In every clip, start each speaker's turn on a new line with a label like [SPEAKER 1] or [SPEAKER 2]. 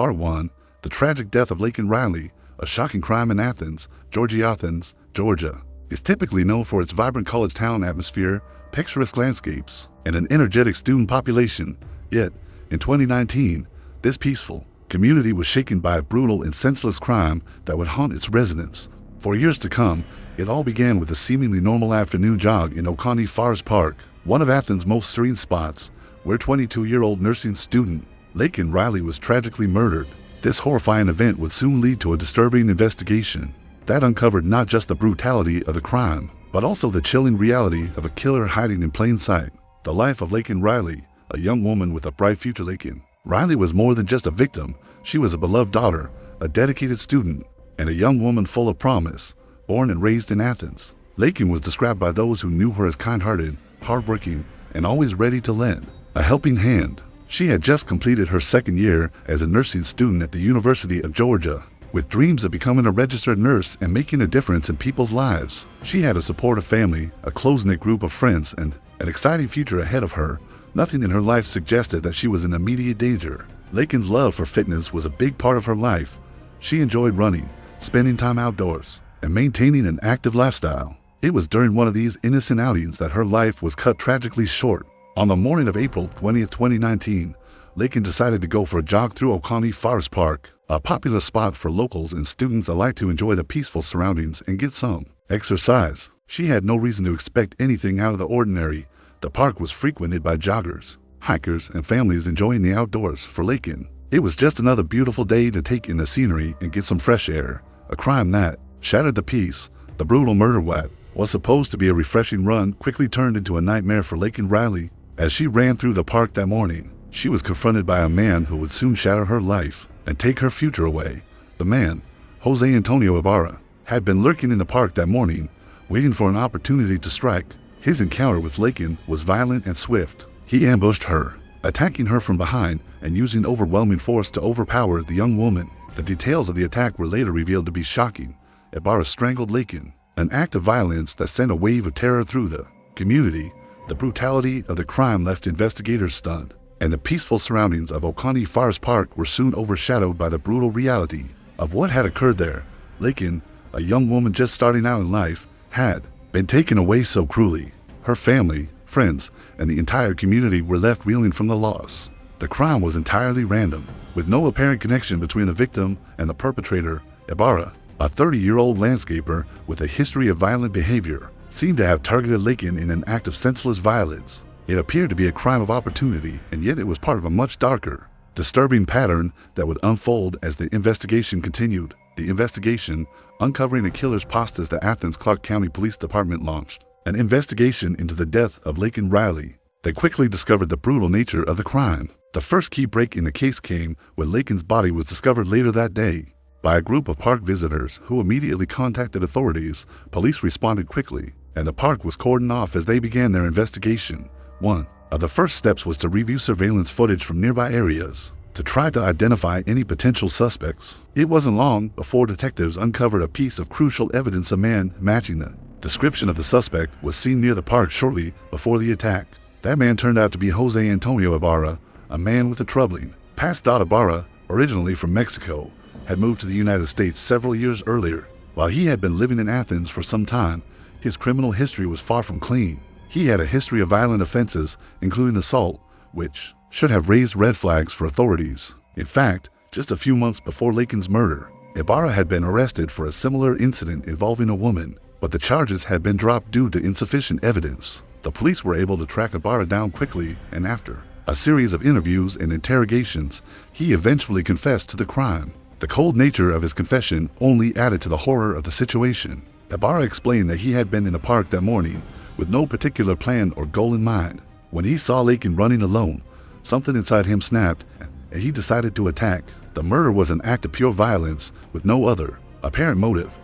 [SPEAKER 1] Part 1. The tragic death of Laken Riley, a shocking crime in Athens, Georgia, is typically known for its vibrant college town atmosphere, picturesque landscapes, and an energetic student population. Yet, in 2019, this peaceful community was shaken by a brutal and senseless crime that would haunt its residents for years to come. It all began with a seemingly normal afternoon jog in Oconee Forest Park, one of Athens' most serene spots, where 22-year-old nursing student Laken Riley was tragically murdered. This horrifying event would soon lead to a disturbing investigation that uncovered not just the brutality of the crime, but also the chilling reality of a killer hiding in plain sight. The life of Laken Riley, a young woman with a bright future. Laken Riley was more than just a victim. She was a beloved daughter, a dedicated student, and a young woman full of promise. Born and raised in Athens, Laken was described by those who knew her as kind-hearted, hardworking, and always ready to lend a helping hand. She had just completed her second year as a nursing student at the University of Georgia, with dreams of becoming a registered nurse and making a difference in people's lives. She had a supportive family, a close-knit group of friends, and an exciting future ahead of her. Nothing in her life suggested that she was in immediate danger. Laken's love for fitness was a big part of her life. She enjoyed running, spending time outdoors, and maintaining an active lifestyle. It was during one of these innocent outings that her life was cut tragically short. On the morning of April 20th, 2019, Laken decided to go for a jog through Oconee Forest Park, a popular spot for locals and students alike to enjoy the peaceful surroundings and get some exercise. She had no reason to expect anything out of the ordinary. The park was frequented by joggers, hikers, and families enjoying the outdoors. For Laken, it was just another beautiful day to take in the scenery and get some fresh air. A crime that shattered the peace, the brutal murder what was supposed to be a refreshing run, quickly turned into a nightmare for Laken Riley. As she ran through the park that morning, she was confronted by a man who would soon shatter her life and take her future away. The man, José Antonio Ibarra, had been lurking in the park that morning, waiting for an opportunity to strike. His encounter with Laken was violent and swift. He ambushed her, attacking her from behind and using overwhelming force to overpower the young woman. The details of the attack were later revealed to be shocking. Ibarra strangled Laken, an act of violence that sent a wave of terror through the community. The brutality of the crime left investigators stunned, and the peaceful surroundings of Oconee Forest Park were soon overshadowed by the brutal reality of what had occurred there. Laken, a young woman just starting out in life, had been taken away so cruelly. Her family, friends, and the entire community were left reeling from the loss. The crime was entirely random, with no apparent connection between the victim and the perpetrator. Ibarra, a 30-year-old landscaper with a history of violent behavior, seemed to have targeted Laken in an act of senseless violence. It appeared to be a crime of opportunity, and yet it was part of a much darker, disturbing pattern that would unfold as the investigation continued. The investigation, uncovering the killer's past, as the Athens Clark County Police Department launched an investigation into the death of Laken Riley. They quickly discovered the brutal nature of the crime. The first key break in the case came when Laken's body was discovered later that day by a group of park visitors who immediately contacted authorities. Police responded quickly, and the park was cordoned off as they began their investigation. One of the first steps was to review surveillance footage from nearby areas to try to identify any potential suspects. It wasn't long before detectives uncovered a piece of crucial evidence. A man matching the description of the suspect was seen near the park shortly before the attack. That man turned out to be José Antonio Ibarra, a man with a troubling past. Ibarra, originally from Mexico, had moved to the United States several years earlier. While he had been living in Athens for some time, his criminal history was far from clean. He had a history of violent offenses, including assault, which should have raised red flags for authorities. In fact, just a few months before Laken's murder, Ibarra had been arrested for a similar incident involving a woman, but the charges had been dropped due to insufficient evidence. The police were able to track Ibarra down quickly, and after a series of interviews and interrogations, he eventually confessed to the crime. The cold nature of his confession only added to the horror of the situation. Ibarra explained that he had been in the park that morning with no particular plan or goal in mind. When he saw Laken running alone, something inside him snapped, and he decided to attack. The murder was an act of pure violence with no other apparent motive.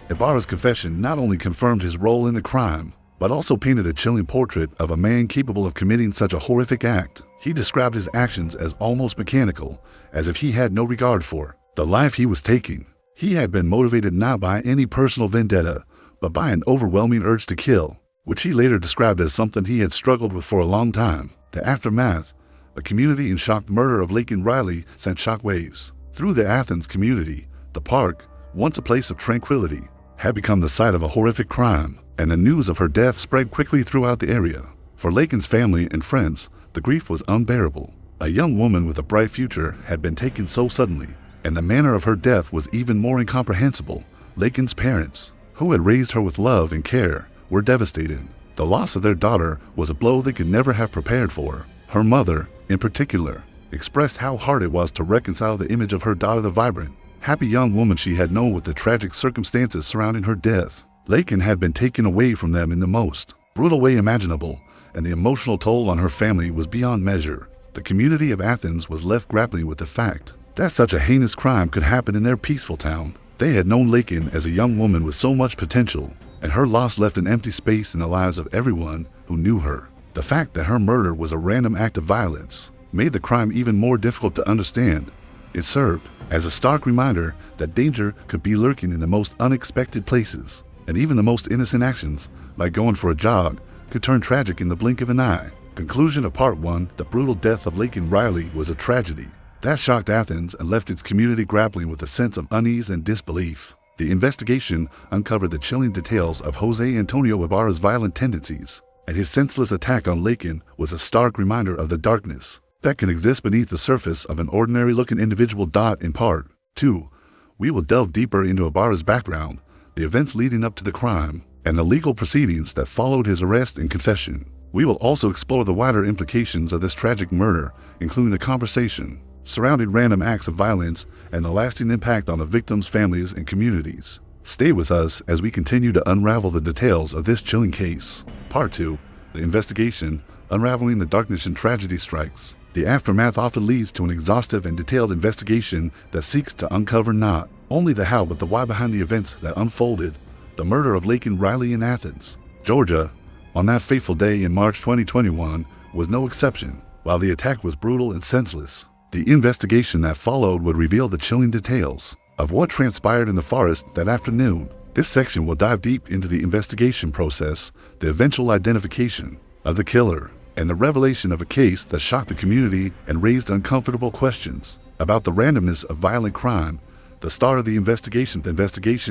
[SPEAKER 1] Ibarra's confession not only confirmed his role in the crime, but also painted a chilling portrait of a man capable of committing such a horrific act. He described his actions as almost mechanical, as if he had no regard for the life he was taking. He had been motivated not by any personal vendetta, but by an overwhelming urge to kill, which he later described as something he had struggled with for a long time. The aftermath, a community in shock. The murder of Laken Riley sent shockwaves Through the Athens community, the park, once a place of tranquility, had become the site of a horrific crime, and the news of her death spread quickly throughout the area. For Laken's family and friends, the grief was unbearable. A young woman with a bright future had been taken so suddenly, and the manner of her death was even more incomprehensible. Laken's parents, who had raised her with love and care, were devastated. The loss of their daughter was a blow they could never have prepared for. Her mother, in particular, expressed how hard it was to reconcile the image of her daughter, the vibrant, happy young woman she had known, with the tragic circumstances surrounding her death. Laken had been taken away from them in the most brutal way imaginable, and the emotional toll on her family was beyond measure. The community of Athens was left grappling with the fact that such a heinous crime could happen in their peaceful town. They had known Laken as a young woman with so much potential, and her loss left an empty space in the lives of everyone who knew her. The fact that her murder was a random act of violence made the crime even more difficult to understand. It served as a stark reminder that danger could be lurking in the most unexpected places, and even the most innocent actions, like going for a jog, could turn tragic in the blink of an eye. Conclusion of Part 1. The brutal death of Laken Riley was a tragedy that shocked Athens and left its community grappling with a sense of unease and disbelief. The investigation uncovered the chilling details of José Antonio Ibarra's violent tendencies, and his senseless attack on Laken was a stark reminder of the darkness that can exist beneath the surface of an ordinary-looking individual. In Part 2, we will delve deeper into Ibarra's background, the events leading up to the crime, and the legal proceedings that followed his arrest and confession. We will also explore the wider implications of this tragic murder, including the conversation surrounding random acts of violence and the lasting impact on the victims' families and communities. Stay with us as we continue to unravel the details of this chilling case. Part 2. The investigation, unraveling the darkness and tragedy strikes. The aftermath often leads to an exhaustive and detailed investigation that seeks to uncover not only the how but the why behind the events that unfolded. The murder of Laken Riley in Athens, Georgia, on that fateful day in March 2021 was no exception. While the attack was brutal and senseless, the investigation that followed would reveal the chilling details of what transpired in the forest that afternoon. This section will dive deep into the investigation process, the eventual identification of the killer, and the revelation of a case that shocked the community and raised uncomfortable questions about the randomness of violent crime. The start of the investigation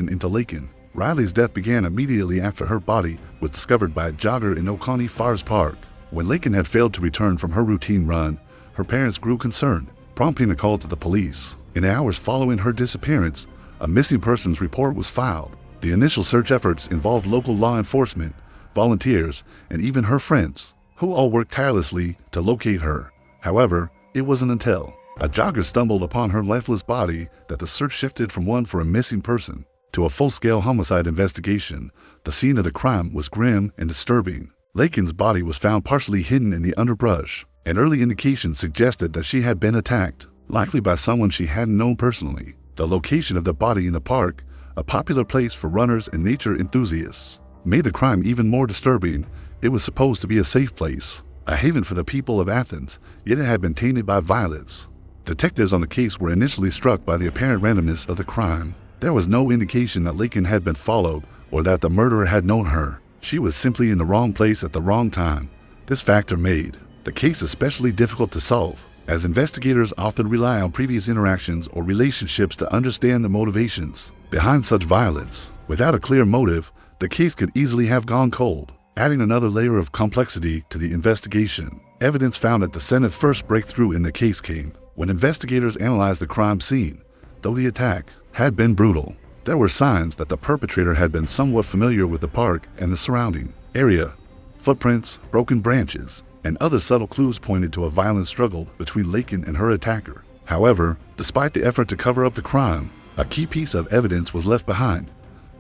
[SPEAKER 1] into Laken Riley's death began immediately after her body was discovered by a jogger in Oconee Forest Park. When Laken had failed to return from her routine run, her parents grew concerned, prompting a call to the police. In the hours following her disappearance, a missing persons report was filed. The initial search efforts involved local law enforcement, volunteers, and even her friends, who all worked tirelessly to locate her. However, it wasn't until a jogger stumbled upon her lifeless body that the search shifted from one for a missing person to a full-scale homicide investigation. The scene of the crime was grim and disturbing. Laken's body was found partially hidden in the underbrush, and early indications suggested that she had been attacked, likely by someone she hadn't known personally. The location of the body in the park, a popular place for runners and nature enthusiasts, made the crime even more disturbing. It was supposed to be a safe place, a haven for the people of Athens, yet it had been tainted by violence. Detectives on the case were initially struck by the apparent randomness of the crime. There was no indication that Laken had been followed or that the murderer had known her. She was simply in the wrong place at the wrong time. This factor made the case especially difficult to solve, as investigators often rely on previous interactions or relationships to understand the motivations behind such violence. Without a clear motive, the case could easily have gone cold, adding another layer of complexity to the investigation. Evidence found at the Senate first breakthrough in the case came when investigators analyzed the crime scene. Though the attack had been brutal, there were signs that the perpetrator had been somewhat familiar with the park and the surrounding area. Footprints, broken branches, and other subtle clues pointed to a violent struggle between Laken and her attacker. However, despite the effort to cover up the crime, a key piece of evidence was left behind.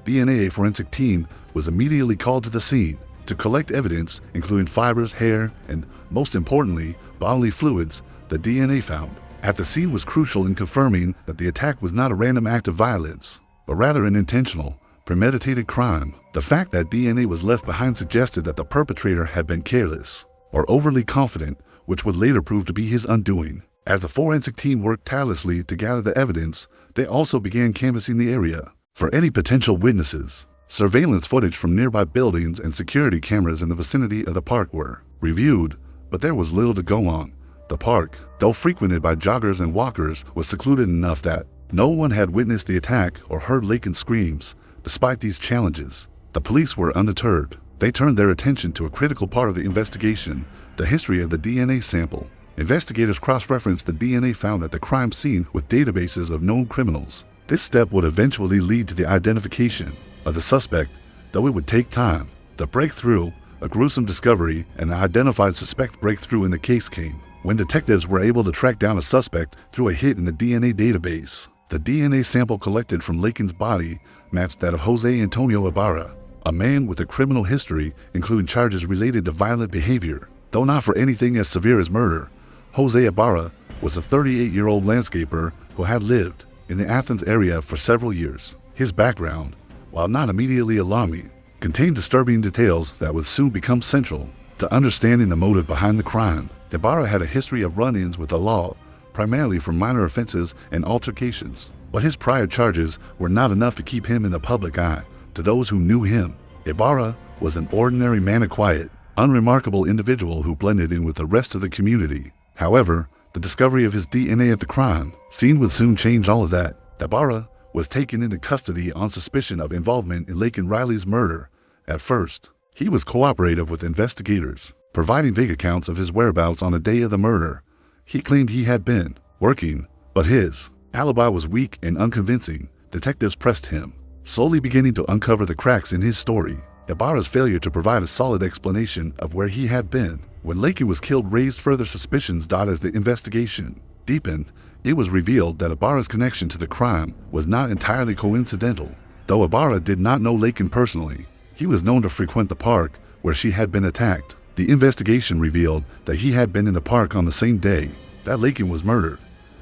[SPEAKER 1] DNA forensic team was immediately called to the scene to collect evidence, including fibers, hair, and, most importantly, bodily fluids. The DNA found at the scene was crucial in confirming that the attack was not a random act of violence, but rather an intentional, premeditated crime. The fact that DNA was left behind suggested that the perpetrator had been careless or overly confident, which would later prove to be his undoing. As the forensic team worked tirelessly to gather the evidence, they also began canvassing the area for any potential witnesses. Surveillance footage from nearby buildings and security cameras in the vicinity of the park were reviewed, but there was little to go on. The park, though frequented by joggers and walkers, was secluded enough that no one had witnessed the attack or heard Laken's screams. Despite these challenges, the police were undeterred. They turned their attention to a critical part of the investigation, the history of the DNA sample. Investigators cross-referenced the DNA found at the crime scene with databases of known criminals. This step would eventually lead to the identification of the suspect, though it would take time. The breakthrough, a gruesome discovery, and the identified suspect breakthrough in the case came when detectives were able to track down a suspect through a hit in the DNA database. The DNA sample collected from Laken's body matched that of José Antonio Ibarra, a man with a criminal history including charges related to violent behavior. Though not for anything as severe as murder, José Ibarra was a 38-year-old landscaper who had lived in the Athens area for several years. His background, while not immediately alarming, contained disturbing details that would soon become central to understanding the motive behind the crime. Ibarra had a history of run-ins with the law, primarily for minor offenses and altercations, but his prior charges were not enough to keep him in the public eye. To those who knew him, Ibarra was an ordinary man, a quiet, unremarkable individual who blended in with the rest of the community. However, the discovery of his DNA at the crime scene would soon change all of that. Ibarra was taken into custody on suspicion of involvement in Laken Riley's murder. At first, he was cooperative with investigators, providing vague accounts of his whereabouts on the day of the murder. He claimed he had been working, but his alibi was weak and unconvincing. Detectives pressed him, slowly beginning to uncover the cracks in his story. Ibarra's failure to provide a solid explanation of where he had been when Laken was killed raised further suspicions. As the investigation deepened, it was revealed that Ibarra's connection to the crime was not entirely coincidental. Though Ibarra did not know Laken personally, he was known to frequent the park where she had been attacked. The investigation revealed that he had been in the park on the same day that Laken was murdered.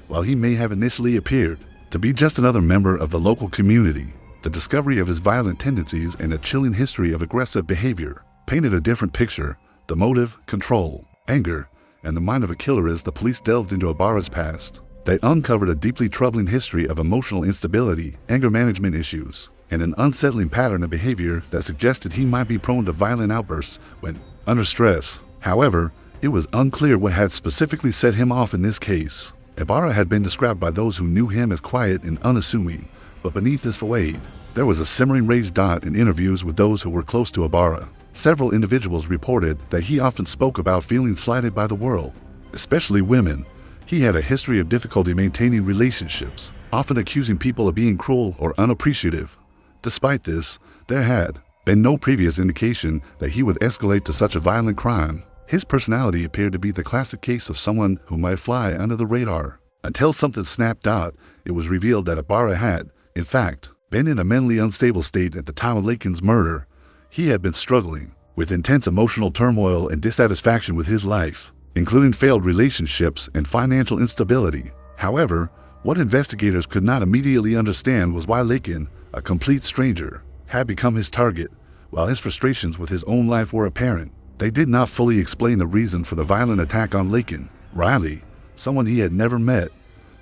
[SPEAKER 1] While he may have initially appeared to be just another member of the local community, the discovery of his violent tendencies and a chilling history of aggressive behavior painted a different picture. The motive, control, anger, and the mind of a killer. As the police delved into Ibarra's past, they uncovered a deeply troubling history of emotional instability, anger management issues, and an unsettling pattern of behavior that suggested he might be prone to violent outbursts when under stress. However, it was unclear what had specifically set him off in this case. Ibarra had been described by those who knew him as quiet and unassuming, but beneath this facade, there was a simmering rage. In interviews with those who were close to Ibarra, several individuals reported that he often spoke about feeling slighted by the world, especially women. He had a history of difficulty maintaining relationships, often accusing people of being cruel or unappreciative. Despite this, there had been no previous indication that he would escalate to such a violent crime. His personality appeared to be the classic case of someone who might fly under the radar. Until something snapped out, it was revealed that Ibarra had, in fact, been in a mentally unstable state at the time of Laken's murder. He had been struggling with intense emotional turmoil and dissatisfaction with his life, including failed relationships and financial instability. However, what investigators could not immediately understand was why Laken, a complete stranger, had become his target. While his frustrations with his own life were apparent, they did not fully explain the reason for the violent attack on Laken Riley, someone he had never met.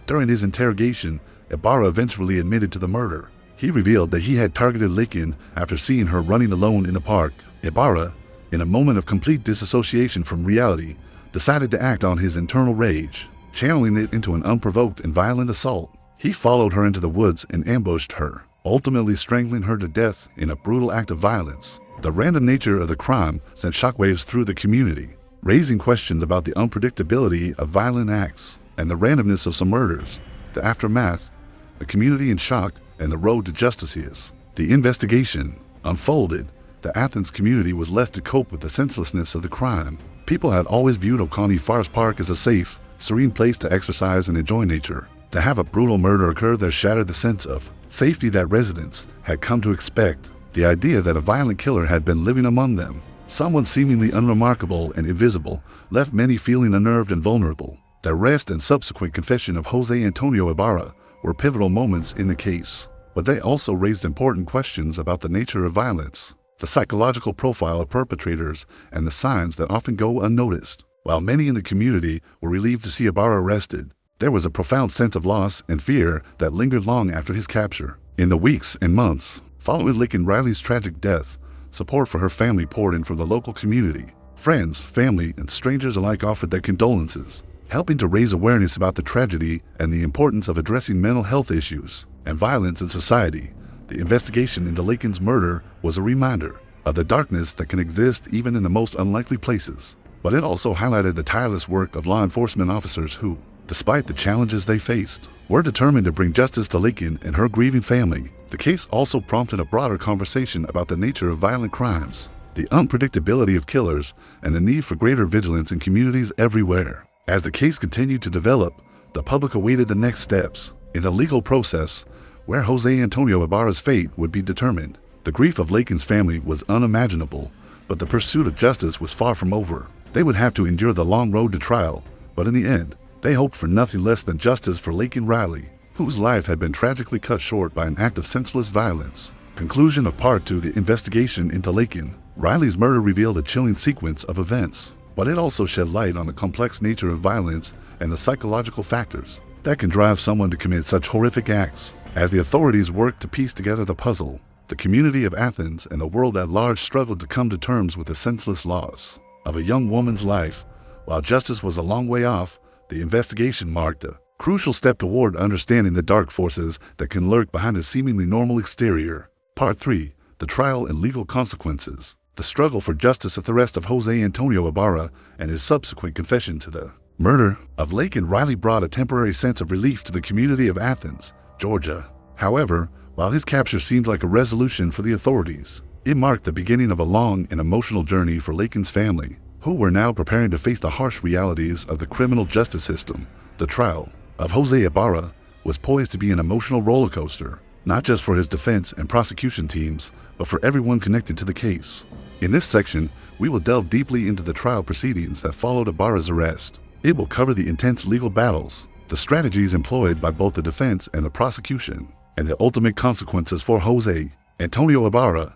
[SPEAKER 1] During his interrogation, Ibarra eventually admitted to the murder. He revealed that he had targeted Laken after seeing her running alone in the park. Ibarra, in a moment of complete disassociation from reality, decided to act on his internal rage, channeling it into an unprovoked and violent assault. He followed her into the woods and ambushed her, ultimately strangling her to death in a brutal act of violence. The random nature of the crime sent shockwaves through the community, raising questions about the unpredictability of violent acts and the randomness of some murders. The aftermath, a community in shock, and the road to justice. As the investigation unfolded, the Athens community was left to cope with the senselessness of the crime. People had always viewed Oconee Forest Park as a safe, serene place to exercise and enjoy nature. To have a brutal murder occur there shattered the sense of safety that residents had come to expect. The idea that a violent killer had been living among them, someone seemingly unremarkable and invisible, left many feeling unnerved and vulnerable. The arrest and subsequent confession of José Antonio Ibarra were pivotal moments in the case, but they also raised important questions about the nature of violence, the psychological profile of perpetrators, and the signs that often go unnoticed. While many in the community were relieved to see Ibarra arrested, there was a profound sense of loss and fear that lingered long after his capture. In the weeks and months following Laken Riley's tragic death, support for her family poured in from the local community. Friends, family, and strangers alike offered their condolences. helping to raise awareness about the tragedy and the importance of addressing mental health issues and violence in society. The investigation into Laken's murder was a reminder of the darkness that can exist even in the most unlikely places. But it also highlighted the tireless work of law enforcement officers who, despite the challenges they faced, were determined to bring justice to Laken and her grieving family. The case also prompted a broader conversation about the nature of violent crimes, the unpredictability of killers, and the need for greater vigilance in communities everywhere. As the case continued to develop, the public awaited the next steps in the legal process, where José Antonio Ibarra's fate would be determined. The grief of Laken's family was unimaginable, but the pursuit of justice was far from over. They would have to endure the long road to trial, but in the end, they hoped for nothing less than justice for Laken Riley, whose life had been tragically cut short by an act of senseless violence. Conclusion of Part 2. The investigation into Laken Riley's murder revealed a chilling sequence of events, but it also shed light on the complex nature of violence and the psychological factors that can drive someone to commit such horrific acts. As the authorities worked to piece together the puzzle, the community of Athens and the world at large struggled to come to terms with the senseless loss of a young woman's life. While justice was a long way off, the investigation marked a crucial step toward understanding the dark forces that can lurk behind a seemingly normal exterior. Part 3. The trial and legal consequences. The struggle for justice at the arrest of José Antonio Ibarra and his subsequent confession to the murder of Laken Riley brought a temporary sense of relief to the community of Athens, Georgia. However, while his capture seemed like a resolution for the authorities, it marked the beginning of a long and emotional journey for Laken's family, who were now preparing to face the harsh realities of the criminal justice system. The trial of José Ibarra was poised to be an emotional roller coaster, not just for his defense and prosecution teams, but for everyone connected to the case. In this section, we will delve deeply into the trial proceedings that followed Ibarra's arrest. It will cover the intense legal battles, the strategies employed by both the defense and the prosecution, and the ultimate consequences for José Antonio Ibarra.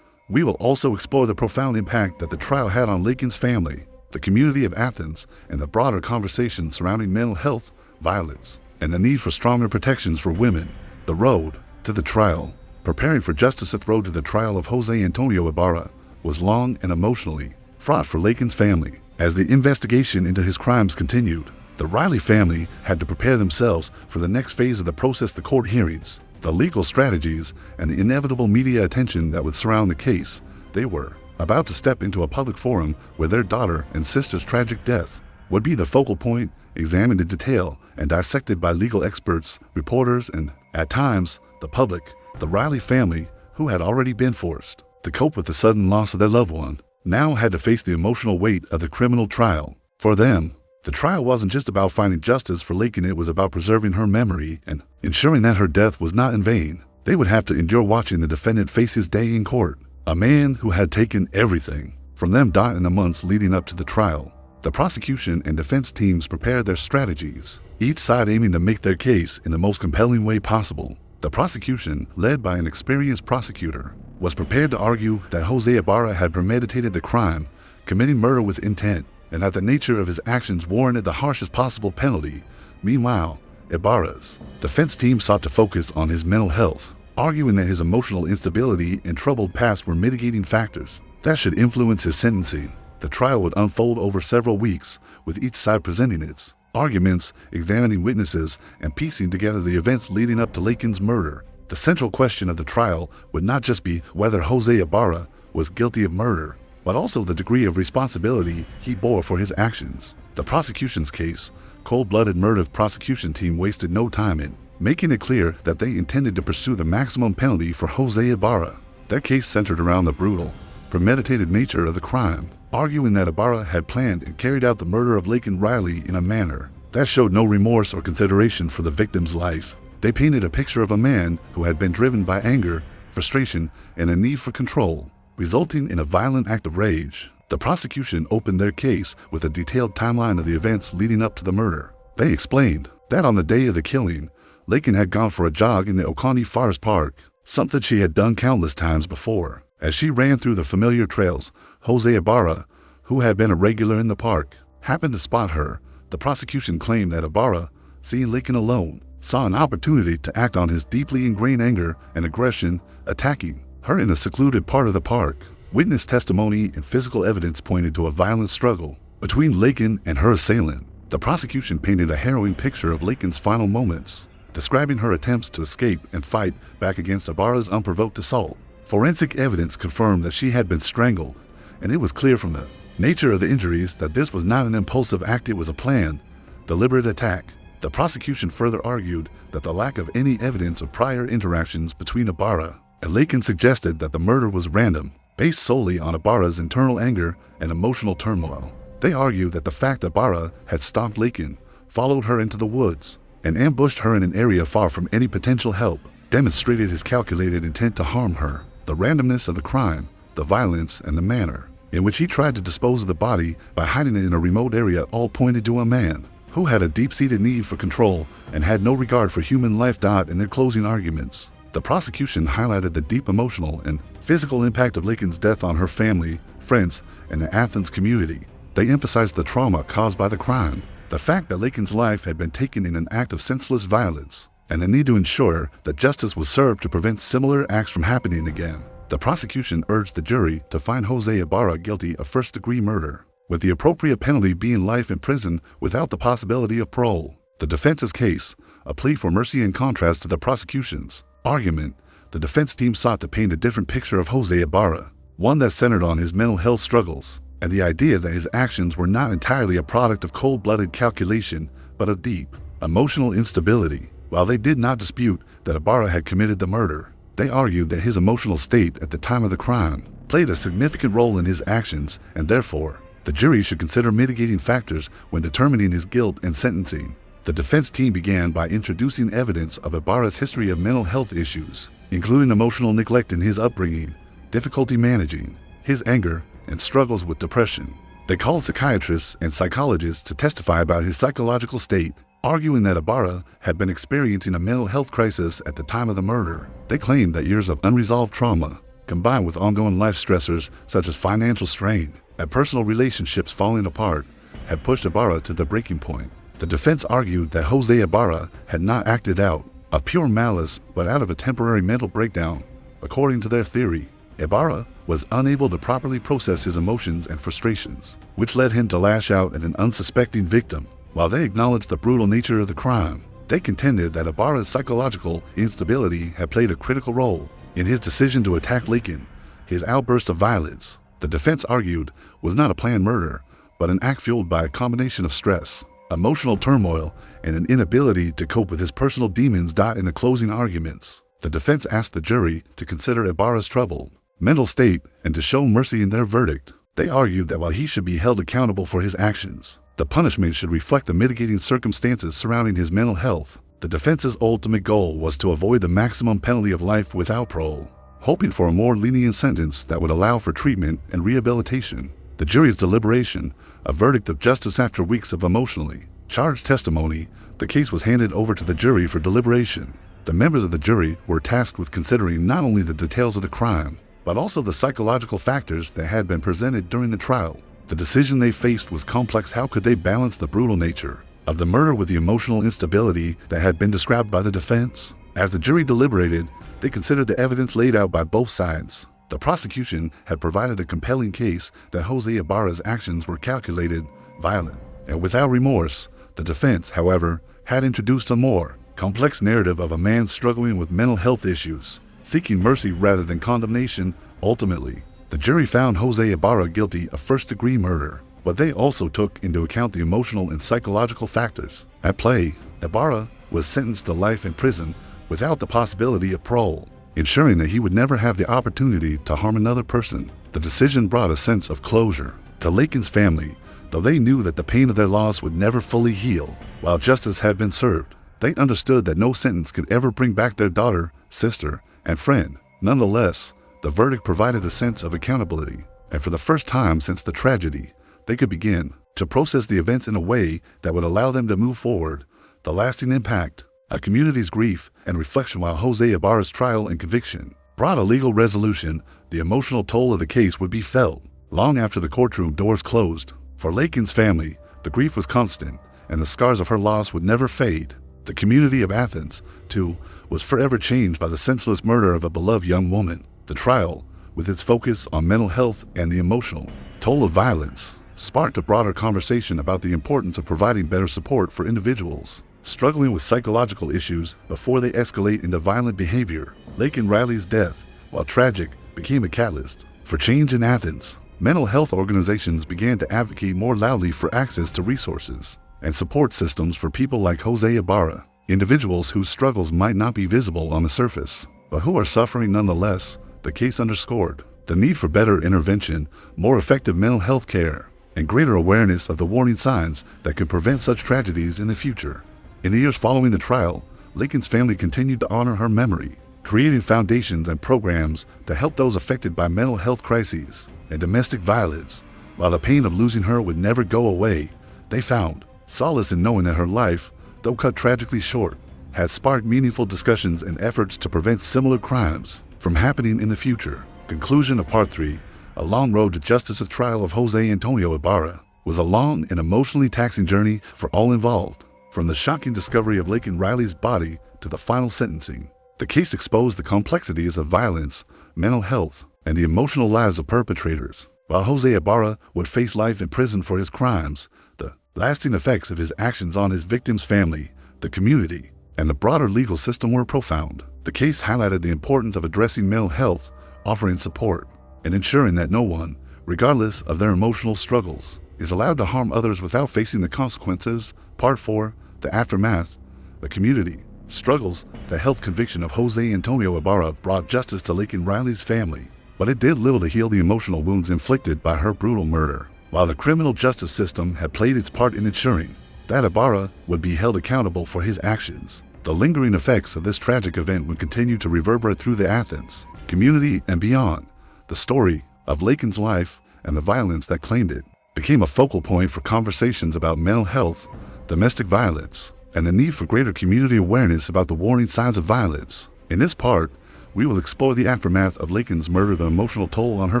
[SPEAKER 1] We will also explore the profound impact that the trial had on Laken's family, the community of Athens, and the broader conversation surrounding mental health, violence, and the need for stronger protections for women. The road to the trial. Preparing for justice. The road to the trial of José Antonio Ibarra was long and emotionally fraught for Laken's family. As the investigation into his crimes continued, the Riley family had to prepare themselves for the next phase of the process: the court hearings, the legal strategies, and the inevitable media attention that would surround the case. They were about to step into a public forum where their daughter and sister's tragic death would be the focal point, examined in detail and dissected by legal experts, reporters, and, at times, the public. The Riley family, who had already been forced to cope with the sudden loss of their loved one, now had to face the emotional weight of the criminal trial. For them, the trial wasn't just about finding justice for Laken, it was about preserving her memory and ensuring that her death was not in vain. They would have to endure watching the defendant face his day in court, a man who had taken everything from them in the months leading up to the trial. The prosecution and defense teams prepared their strategies, each side aiming to make their case in the most compelling way possible. The prosecution, led by an experienced prosecutor, was prepared to argue that José Ibarra had premeditated the crime, committing murder with intent, and that the nature of his actions warranted the harshest possible penalty. Meanwhile, Ibarra's defense team sought to focus on his mental health, arguing that his emotional instability and troubled past were mitigating factors that should influence his sentencing. The trial would unfold over several weeks, with each side presenting its arguments, examining witnesses, and piecing together the events leading up to Laken's murder. The central question of the trial would not just be whether José Ibarra was guilty of murder, but also the degree of responsibility he bore for his actions. The prosecution's case, cold-blooded murder prosecution team wasted no time in making it clear that they intended to pursue the maximum penalty for José Ibarra. Their case centered around the brutal, premeditated nature of the crime, arguing that Ibarra had planned and carried out the murder of Laken Riley in a manner that showed no remorse or consideration for the victim's life. They painted a picture of a man who had been driven by anger, frustration, and a need for control, resulting in a violent act of rage. The prosecution opened their case with a detailed timeline of the events leading up to the murder. They explained that on the day of the killing, Laken had gone for a jog in the Oconee Forest Park, something she had done countless times before. As she ran through the familiar trails, José Ibarra, who had been a regular in the park, happened to spot her. The prosecution claimed that Ibarra, seeing Laken alone, saw an opportunity to act on his deeply ingrained anger and aggression, attacking her in a secluded part of the park. Witness testimony and physical evidence pointed to a violent struggle between Laken and her assailant. The prosecution painted a harrowing picture of Laken's final moments, describing her attempts to escape and fight back against Ibarra's unprovoked assault. Forensic evidence confirmed that she had been strangled, and it was clear from the nature of the injuries that this was not an impulsive act, it was a planned, deliberate attack. The prosecution further argued that the lack of any evidence of prior interactions between Ibarra and Laken suggested that the murder was random, based solely on Ibarra's internal anger and emotional turmoil. They argued that the fact Ibarra had stalked Laken, followed her into the woods, and ambushed her in an area far from any potential help demonstrated his calculated intent to harm her. The randomness of the crime, the violence, and the manner in which he tried to dispose of the body by hiding it in a remote area all pointed to a man who had a deep-seated need for control and had no regard for human life. In their closing arguments, the prosecution highlighted the deep emotional and physical impact of Laken's death on her family, friends, and the Athens community. They emphasized the trauma caused by the crime, the fact that Laken's life had been taken in an act of senseless violence, and the need to ensure that justice was served to prevent similar acts from happening again. The prosecution urged the jury to find José Ibarra guilty of first-degree murder, with the appropriate penalty being life in prison without the possibility of parole. The defense's case, a plea for mercy in contrast to the prosecution's argument, the defense team sought to paint a different picture of José Ibarra, one that centered on his mental health struggles and the idea that his actions were not entirely a product of cold-blooded calculation, but of deep, emotional instability. While they did not dispute that Ibarra had committed the murder, they argued that his emotional state at the time of the crime played a significant role in his actions, and therefore, the jury should consider mitigating factors when determining his guilt and sentencing. The defense team began by introducing evidence of Ibarra's history of mental health issues, including emotional neglect in his upbringing, difficulty managing his anger, and struggles with depression. They called psychiatrists and psychologists to testify about his psychological state, arguing that Ibarra had been experiencing a mental health crisis at the time of the murder. They claimed that years of unresolved trauma, combined with ongoing life stressors such as financial strain and personal relationships falling apart, had pushed Ibarra to the breaking point. The defense argued that José Ibarra had not acted out of pure malice but out of a temporary mental breakdown. According to their theory, Ibarra was unable to properly process his emotions and frustrations, which led him to lash out at an unsuspecting victim. While they acknowledged the brutal nature of the crime, they contended that Ibarra's psychological instability had played a critical role in his decision to attack Laken. His outburst of violence, the defense argued, was not a planned murder, but an act fueled by a combination of stress, emotional turmoil, and an inability to cope with his personal demons. In the closing arguments, the defense asked the jury to consider Ibarra's troubled mental state and to show mercy in their verdict. They argued that while he should be held accountable for his actions, the punishment should reflect the mitigating circumstances surrounding his mental health. The defense's ultimate goal was to avoid the maximum penalty of life without parole, hoping for a more lenient sentence that would allow for treatment and rehabilitation. The jury's deliberation, a verdict of justice after weeks of emotionally charged testimony, the case was handed over to the jury for deliberation. The members of the jury were tasked with considering not only the details of the crime, but also the psychological factors that had been presented during the trial. The decision they faced was complex. How could they balance the brutal nature of the murder with the emotional instability that had been described by the defense? As the jury deliberated, they considered the evidence laid out by both sides. The prosecution had provided a compelling case that José Ibarra's actions were calculated, violent, and without remorse. The defense, however, had introduced a more complex narrative of a man struggling with mental health issues, seeking mercy rather than condemnation. Ultimately, the jury found José Ibarra guilty of first-degree murder, but they also took into account the emotional and psychological factors at play. Ibarra was sentenced to life in prison without the possibility of parole, ensuring that he would never have the opportunity to harm another person. The decision brought a sense of closure to Laken's family, though they knew that the pain of their loss would never fully heal. While justice had been served, they understood that no sentence could ever bring back their daughter, sister, and friend. Nonetheless, the verdict provided a sense of accountability, and for the first time since the tragedy, they could begin to process the events in a way that would allow them to move forward. The lasting impact, a community's grief and reflection. While José Ibarra's trial and conviction brought a legal resolution, the emotional toll of the case would be felt long after the courtroom doors closed. For Laken's family, the grief was constant, and the scars of her loss would never fade. The community of Athens, too, was forever changed by the senseless murder of a beloved young woman. The trial, with its focus on mental health and the emotional toll of violence, sparked a broader conversation about the importance of providing better support for individuals struggling with psychological issues before they escalate into violent behavior. Laken Riley's death, while tragic, became a catalyst for change in Athens. Mental health organizations began to advocate more loudly for access to resources and support systems for people like José Ibarra, individuals whose struggles might not be visible on the surface, but who are suffering nonetheless. The case underscored the need for better intervention, more effective mental health care, and greater awareness of the warning signs that could prevent such tragedies in the future. In the years following the trial, Laken's family continued to honor her memory, creating foundations and programs to help those affected by mental health crises and domestic violence. While the pain of losing her would never go away, they found solace in knowing that her life, though cut tragically short, has sparked meaningful discussions and efforts to prevent similar crimes from happening in the future. Conclusion of Part 3. A long road to justice. The trial of José Antonio Ibarra was a long and emotionally taxing journey for all involved. From the shocking discovery of Laken Riley's body to the final sentencing, the case exposed the complexities of violence, mental health, and the emotional lives of perpetrators. While José Ibarra would face life in prison for his crimes, the lasting effects of his actions on his victim's family, the community, and the broader legal system were profound. The case highlighted the importance of addressing mental health, offering support, and ensuring that no one, regardless of their emotional struggles, is allowed to harm others without facing the consequences. Part 4. The aftermath. The community struggles. The health conviction of José Antonio Ibarra brought justice to Laken Riley's family, but it did little to heal the emotional wounds inflicted by her brutal murder. While the criminal justice system had played its part in ensuring that Ibarra would be held accountable for his actions, the lingering effects of this tragic event would continue to reverberate through the Athens community and beyond. The story of Laken's life and the violence that claimed it became a focal point for conversations about mental health, domestic violence, and the need for greater community awareness about the warning signs of violence. In this part, we will explore the aftermath of Laken's murder, the emotional toll on her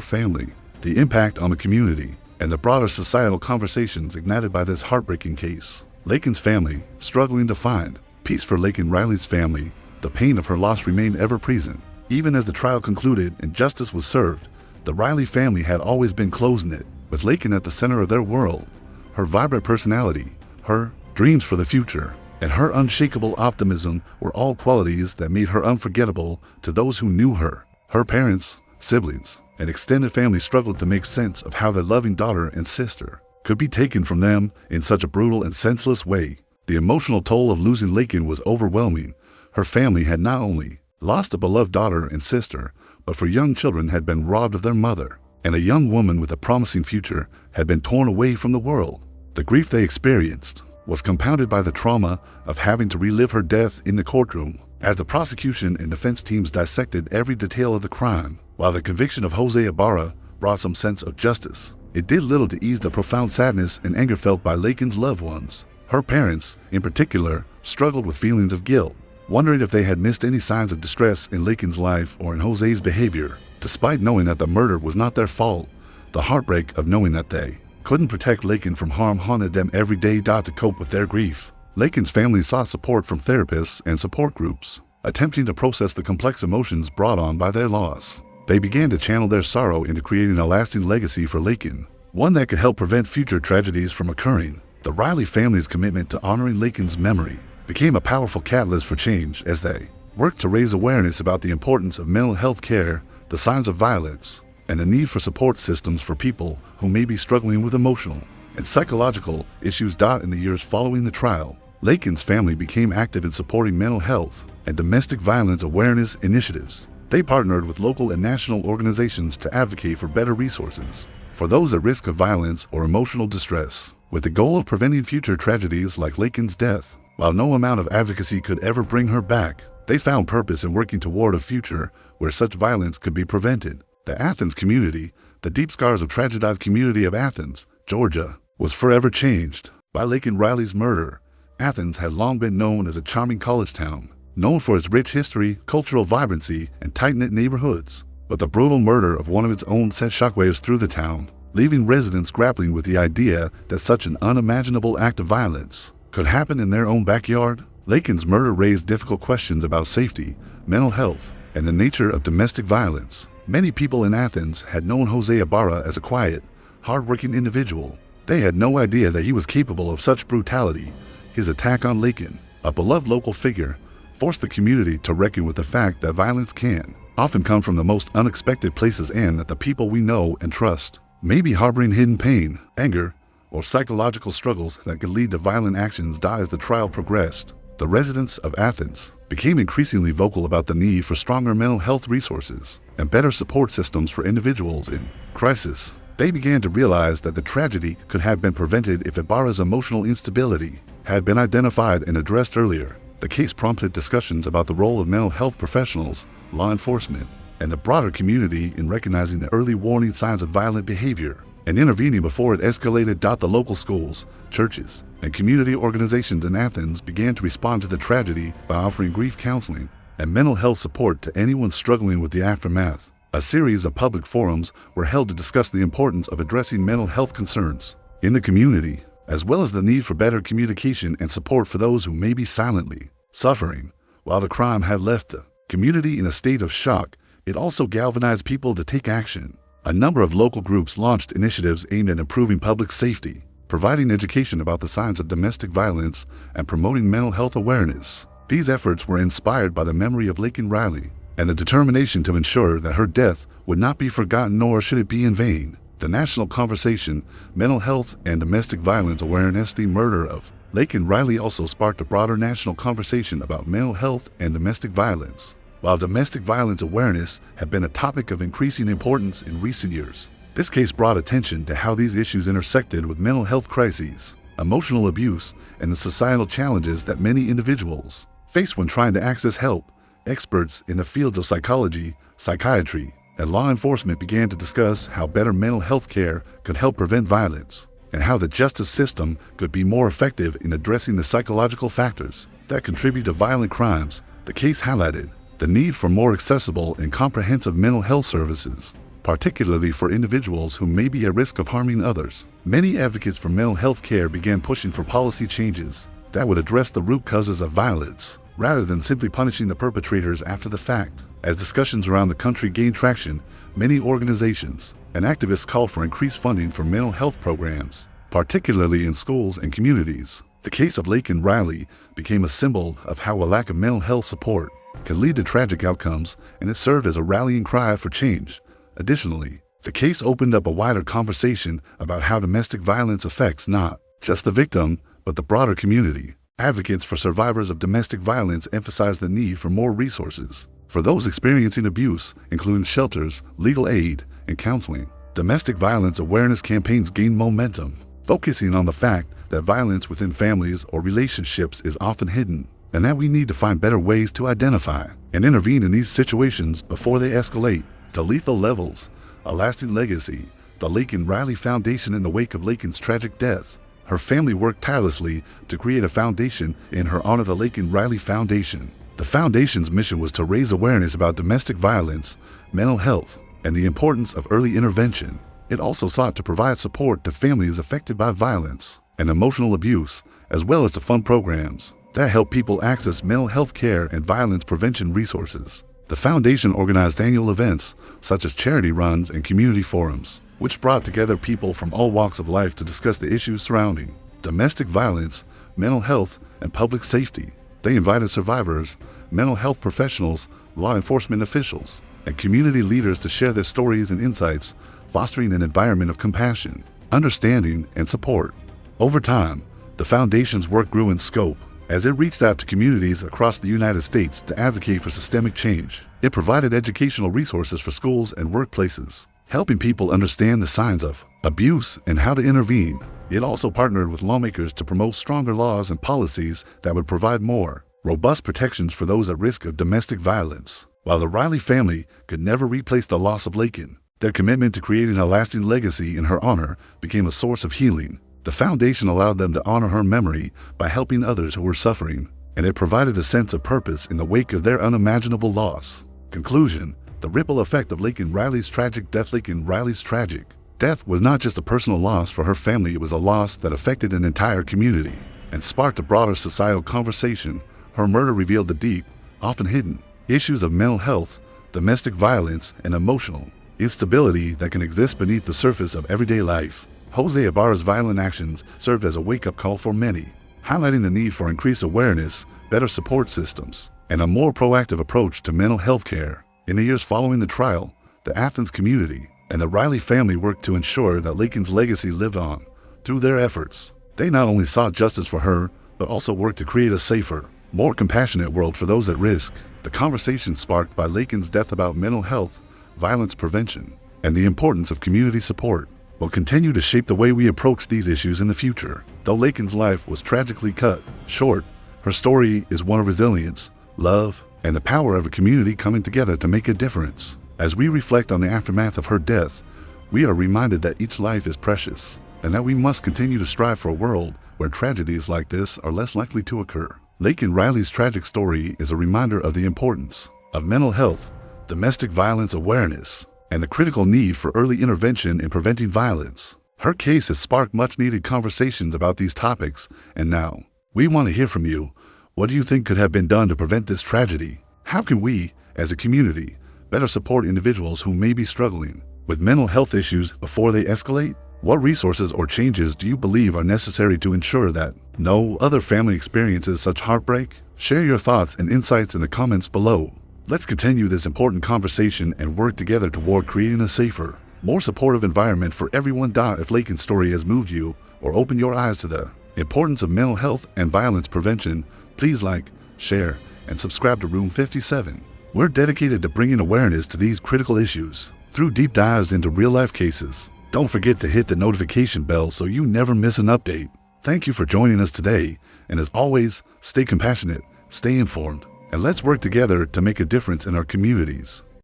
[SPEAKER 1] family, the impact on the community, and the broader societal conversations ignited by this heartbreaking case. Laken's family struggling to find peace. For Laken Riley's family, the pain of her loss remained ever present. Even as the trial concluded and justice was served, the Riley family had always been close-knit, with Laken at the center of their world. Her vibrant personality, her dreams for the future, and her unshakable optimism were all qualities that made her unforgettable to those who knew her. Her parents, siblings, and extended family struggled to make sense of how their loving daughter and sister could be taken from them in such a brutal and senseless way. The emotional toll of losing Laken was overwhelming. Her family had not only lost a beloved daughter and sister, but for young children had been robbed of their mother, and a young woman with a promising future had been torn away from the world. The grief they experienced was compounded by the trauma of having to relive her death in the courtroom. As the prosecution and defense teams dissected every detail of the crime, while the conviction of José Ibarra brought some sense of justice, it did little to ease the profound sadness and anger felt by Laken's loved ones. Her parents, in particular, struggled with feelings of guilt, wondering if they had missed any signs of distress in Laken's life or in José's behavior. Despite knowing that the murder was not their fault, the heartbreak of knowing that they couldn't protect Laken from harm haunted them every day. To cope with their grief, Laken's family sought support from therapists and support groups, attempting to process the complex emotions brought on by their loss. They began to channel their sorrow into creating a lasting legacy for Laken, one that could help prevent future tragedies from occurring. The Riley family's commitment to honoring Laken's memory became a powerful catalyst for change as they worked to raise awareness about the importance of mental health care, the signs of violence, and the need for support systems for people who may be struggling with emotional and psychological issues. In the years following the trial, Laken's family became active in supporting mental health and domestic violence awareness initiatives. They partnered with local and national organizations to advocate for better resources for those at risk of violence or emotional distress, with the goal of preventing future tragedies like Laken's death. While no amount of advocacy could ever bring her back, they found purpose in working toward a future where such violence could be prevented. The Athens community, the deep scars of tragedy community of Athens, Georgia, was forever changed by Laken Riley's murder. Athens had long been known as a charming college town, known for its rich history, cultural vibrancy, and tight-knit neighborhoods. But the brutal murder of one of its own sent shockwaves through the town, leaving residents grappling with the idea that such an unimaginable act of violence could happen in their own backyard. Laken's murder raised difficult questions about safety, mental health, and the nature of domestic violence. Many people in Athens had known José Ibarra as a quiet, hard-working individual, They had no idea that he was capable of such brutality. His attack on Laken, a beloved local figure, forced the community to reckon with the fact that violence can often come from the most unexpected places and that the people we know and trust may be harboring hidden pain, anger, or psychological struggles that could lead to violent actions. As the trial progressed, the residents of Athens became increasingly vocal about the need for stronger mental health resources and better support systems for individuals in crisis. They began to realize that the tragedy could have been prevented if Ibarra's emotional instability had been identified and addressed earlier. The case prompted discussions about the role of mental health professionals, law enforcement, and the broader community in recognizing the early warning signs of violent behavior and intervening before it escalated. The local schools, churches, and community organizations in Athens began to respond to the tragedy by offering grief counseling and mental health support to anyone struggling with the aftermath. A series of public forums were held to discuss the importance of addressing mental health concerns in the community, as well as the need for better communication and support for those who may be silently suffering. While the crime had left the community in a state of shock, it also galvanized people to take action. A number of local groups launched initiatives aimed at improving public safety, providing education about the signs of domestic violence, and promoting mental health awareness. These efforts were inspired by the memory of Laken Riley and the determination to ensure that her death would not be forgotten, nor should it be in vain. The national conversation, mental health and domestic violence awareness. The murder of Laken Riley also sparked a broader national conversation about mental health and domestic violence. While domestic violence awareness had been a topic of increasing importance in recent years, this case brought attention to how these issues intersected with mental health crises, emotional abuse, and the societal challenges that many individuals face when trying to access help. Experts in the fields of psychology, psychiatry, and law enforcement began to discuss how better mental health care could help prevent violence, and how the justice system could be more effective in addressing the psychological factors that contribute to violent crimes. The case highlighted the need for more accessible and comprehensive mental health services, particularly for individuals who may be at risk of harming others. Many advocates for mental health care began pushing for policy changes that would address the root causes of violence, rather than simply punishing the perpetrators after the fact. As discussions around the country gained traction, many organizations and activists called for increased funding for mental health programs, particularly in schools and communities. The case of Laken Riley became a symbol of how a lack of mental health support can lead to tragic outcomes, and it served as a rallying cry for change. Additionally, the case opened up a wider conversation about how domestic violence affects not just the victim, but the broader community. Advocates for survivors of domestic violence emphasized the need for more resources for those experiencing abuse, including shelters, legal aid, and counseling. Domestic violence awareness campaigns gained momentum, focusing on the fact that violence within families or relationships is often hidden, and that we need to find better ways to identify and intervene in these situations before they escalate to lethal levels. A lasting legacy. The Laken Riley Foundation. In the wake of Laken's tragic death, her family worked tirelessly to create a foundation in her honor, the Laken Riley Foundation. The foundation's mission was to raise awareness about domestic violence, mental health, and the importance of early intervention. It also sought to provide support to families affected by violence and emotional abuse, as well as to fund programs that help people access mental health care and violence prevention resources. The foundation organized annual events such as charity runs and community forums, which brought together people from all walks of life to discuss the issues surrounding domestic violence, mental health, and public safety. They invited survivors, mental health professionals, law enforcement officials, and community leaders to share their stories and insights, fostering an environment of compassion, understanding, and support. Over time, the foundation's work grew in scope as it reached out to communities across the United States to advocate for systemic change. It provided educational resources for schools and workplaces, helping people understand the signs of abuse and how to intervene. It also partnered with lawmakers to promote stronger laws and policies that would provide more robust protections for those at risk of domestic violence. While the Riley family could never replace the loss of Laken, their commitment to creating a lasting legacy in her honor became a source of healing. The foundation allowed them to honor her memory by helping others who were suffering, and it provided a sense of purpose in the wake of their unimaginable loss. Conclusion: the ripple effect of Laken Riley's tragic death. Laken Riley's tragic death was not just a personal loss for her family, it was a loss that affected an entire community and sparked a broader societal conversation. Her murder revealed the deep, often hidden, issues of mental health, domestic violence, and emotional instability that can exist beneath the surface of everyday life. José Ibarra's violent actions served as a wake-up call for many, highlighting the need for increased awareness, better support systems, and a more proactive approach to mental health care. In the years following the trial, the Athens community and the Riley family worked to ensure that Laken's legacy lived on. Through their efforts, they not only sought justice for her, but also worked to create a safer, more compassionate world for those at risk. The conversation sparked by Laken's death about mental health, violence prevention, and the importance of community support will continue to shape the way we approach these issues in the future. Though Laken's life was tragically cut short, her story is one of resilience, love, and the power of a community coming together to make a difference. As we reflect on the aftermath of her death, we are reminded that each life is precious, and that we must continue to strive for a world where tragedies like this are less likely to occur. Laken Riley's tragic story is a reminder of the importance of mental health, domestic violence awareness, and the critical need for early intervention in preventing violence. Her case has sparked much-needed conversations about these topics, and now, we want to hear from you. What do you think could have been done to prevent this tragedy? How can we, as a community, better support individuals who may be struggling with mental health issues before they escalate? What resources or changes do you believe are necessary to ensure that no other family experiences such heartbreak? Share your thoughts and insights in the comments below. Let's continue this important conversation and work together toward creating a safer, more supportive environment for everyone. If Laken's story has moved you or opened your eyes to the importance of mental health and violence prevention, please like, share, and subscribe to Room 57. We're dedicated to bringing awareness to these critical issues through deep dives into real-life cases. Don't forget to hit the notification bell so you never miss an update. Thank you for joining us today, and as always, stay compassionate, stay informed, and let's work together to make a difference in our communities.